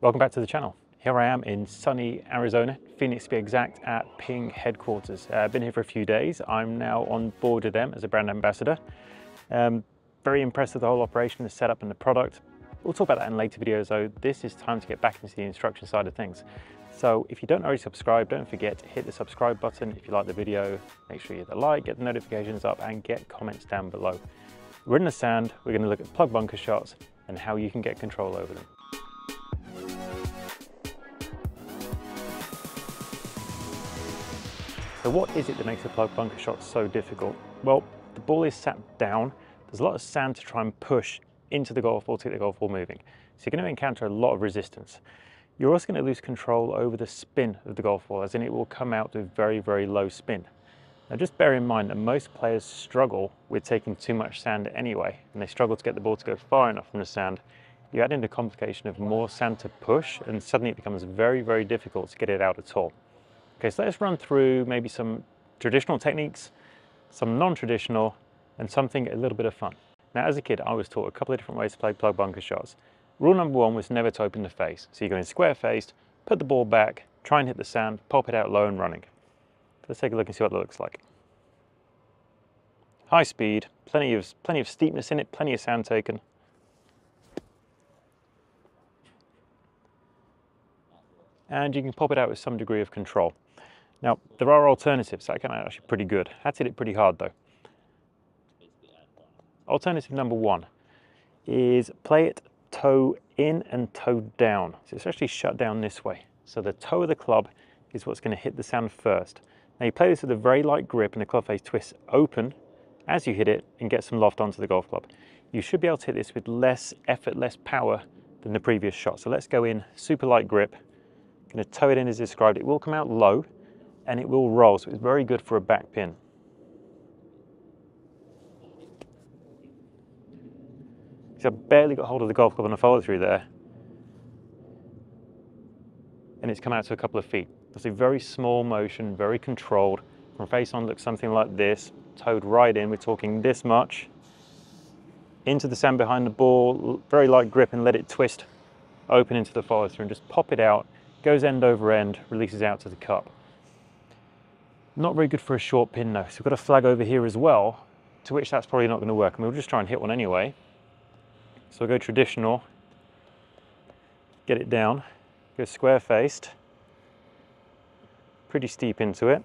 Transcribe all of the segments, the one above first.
Welcome back to the channel. Here I am in sunny Arizona, Phoenix to be exact, at Ping headquarters. I've been here for a few days. I'm now on board with them as a brand ambassador. Very impressed with the whole operation, the setup and the product. We'll talk about that in later videos though. This is time to get back into the instruction side of things. So if you don't already subscribe, don't forget to hit the subscribe button. If you like the video, make sure you hit the like, get the notifications up and get comments down below. We're in the sand, we're going to look at plug bunker shots and how you can get control over them. So what is it that makes a plug bunker shot so difficult? Well, the ball is sat down. There's a lot of sand to try and push into the golf ball to get the golf ball moving. So you're going to encounter a lot of resistance. You're also going to lose control over the spin of the golf ball, as in it will come out with very, very low spin. Now just bear in mind that most players struggle with taking too much sand anyway, and they struggle to get the ball to go far enough from the sand. You add in the complication of more sand to push, and suddenly it becomes very, very difficult to get it out at all. Okay, so let's run through maybe some traditional techniques, some non-traditional, and something a little bit of fun. Now, as a kid, I was taught a couple of different ways to play plug bunker shots. Rule number one was never to open the face. So you go in square-faced, put the ball back, try and hit the sand, pop it out low and running. Let's take a look and see what that looks like. High speed, plenty of steepness in it, plenty of sand taken. And you can pop it out with some degree of control. Now, there are alternatives that can actually pretty good. Had to hit it pretty hard though. Alternative number one is play it toe in and toe down. So it's actually shut down this way. So the toe of the club is what's going to hit the sand first. Now you play this with a very light grip and the club face twists open as you hit it and get some loft onto the golf club. You should be able to hit this with less effort, less power than the previous shot. So let's go in super light grip. Going to toe it in as described. It will come out low and it will roll, so it's very good for a back pin. So I barely got hold of the golf club on the follow through there, and it's come out to a couple of feet. That's a very small motion, very controlled. From face on, looks something like this. Toed right in, we're talking this much. Into the sand behind the ball, very light grip and let it twist open into the follow through and just pop it out. Goes end over end, releases out to the cup. Not very good for a short pin though, so we've got a flag over here as well, to which that's probably not going to work. I mean, we'll just try and hit one anyway. So we'll go traditional, get it down, go square faced, pretty steep into it.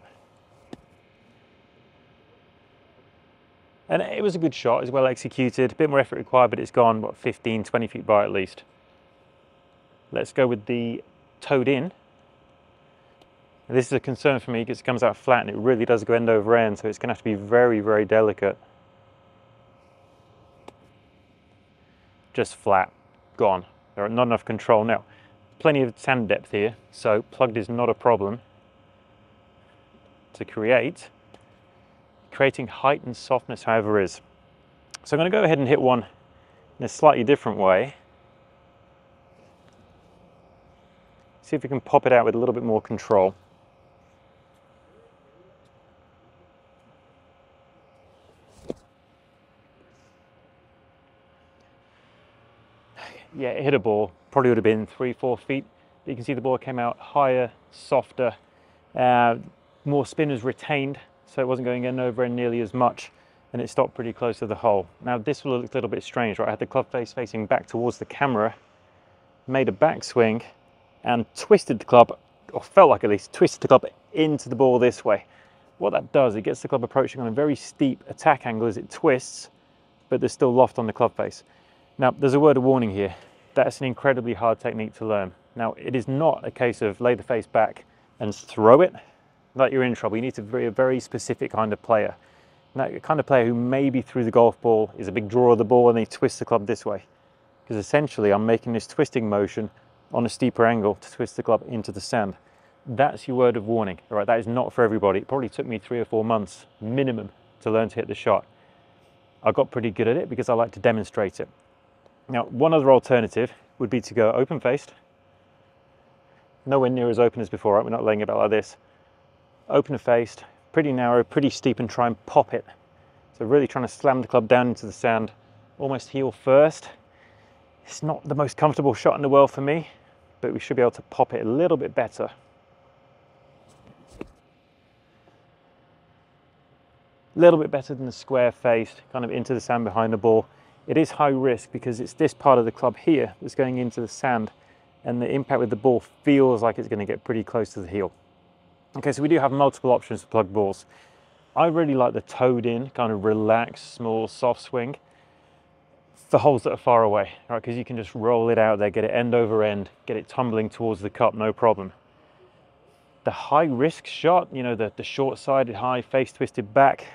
And it was a good shot, it was well executed, a bit more effort required, but it's gone, what, 15, 20 feet by at least. Let's go with the toed in. This is a concern for me because it comes out flat and it really does go end over end, so it's going to have to be very, very delicate. Just flat, gone. There are not enough control. Now, plenty of sand depth here, so plugged is not a problem to create. Creating height and softness, however, is. So I'm going to go ahead and hit one in a slightly different way. See if we can pop it out with a little bit more control. Yeah, it hit a ball, probably would have been 3-4 feet, but you can see the ball came out higher, softer, more spin was retained, so it wasn't going end over end nearly as much, and it stopped pretty close to the hole. Now this will look a little bit strange, right? I had the club face facing back towards the camera, made a backswing, and twisted the club, or felt like at least, twisted the club into the ball this way. What that does, it gets the club approaching on a very steep attack angle as it twists, but there's still loft on the club face. Now, there's a word of warning here. That's an incredibly hard technique to learn. Now, it is not a case of lay the face back and throw it like you're in trouble. You need to be a very specific kind of player. Now, the kind of player who maybe threw the golf ball is a big draw of the ball and they twist the club this way. Because essentially, I'm making this twisting motion on a steeper angle to twist the club into the sand. That's your word of warning. All right, that is not for everybody. It probably took me 3 or 4 months minimum to learn to hit the shot. I got pretty good at it because I like to demonstrate it. Now, one other alternative would be to go open-faced. Nowhere near as open as before, right? We're not laying it out like this. Open-faced, pretty narrow, pretty steep, and try and pop it. So really trying to slam the club down into the sand, almost heel first. It's not the most comfortable shot in the world for me, but we should be able to pop it a little bit better. A little bit better than the square faced, kind of into the sand behind the ball. It is high risk because it's this part of the club here that's going into the sand, and the impact with the ball feels like it's going to get pretty close to the heel. Okay, so we do have multiple options for plug balls. I really like the toed in, kind of relaxed, small, soft swing for holes that are far away, right? Because you can just roll it out there, get it end over end, get it tumbling towards the cup, no problem. The high risk shot, you know, the short-sided high face twisted back,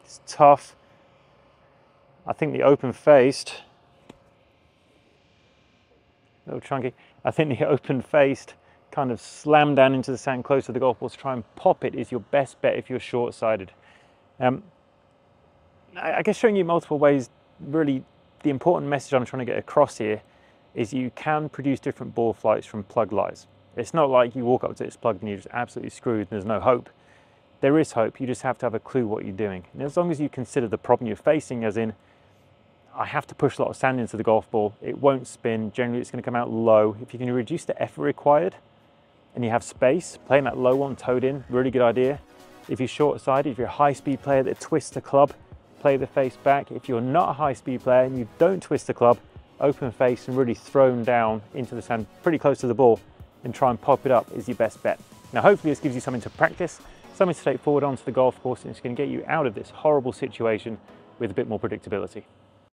it's tough. I think the open faced, a little chunky, I think the open faced kind of slam down into the sand close to the golf ball to try and pop it is your best bet if you're short-sided. I guess showing you multiple ways, really the important message I'm trying to get across here is you can produce different ball flights from plug lies. It's not like you walk up to this plug and you're just absolutely screwed and there's no hope. There is hope, you just have to have a clue what you're doing. And as long as you consider the problem you're facing, as in, I have to push a lot of sand into the golf ball, it won't spin, generally it's going to come out low. If you can reduce the effort required and you have space, playing that low one toed in, really good idea. If you're short-sided, if you're a high-speed player that twists the club, play the face back. If you're not a high-speed player and you don't twist the club, open face and really thrown down into the sand pretty close to the ball and try and pop it up is your best bet. Now hopefully this gives you something to practice, something to take forward onto the golf course, and it's going to get you out of this horrible situation with a bit more predictability.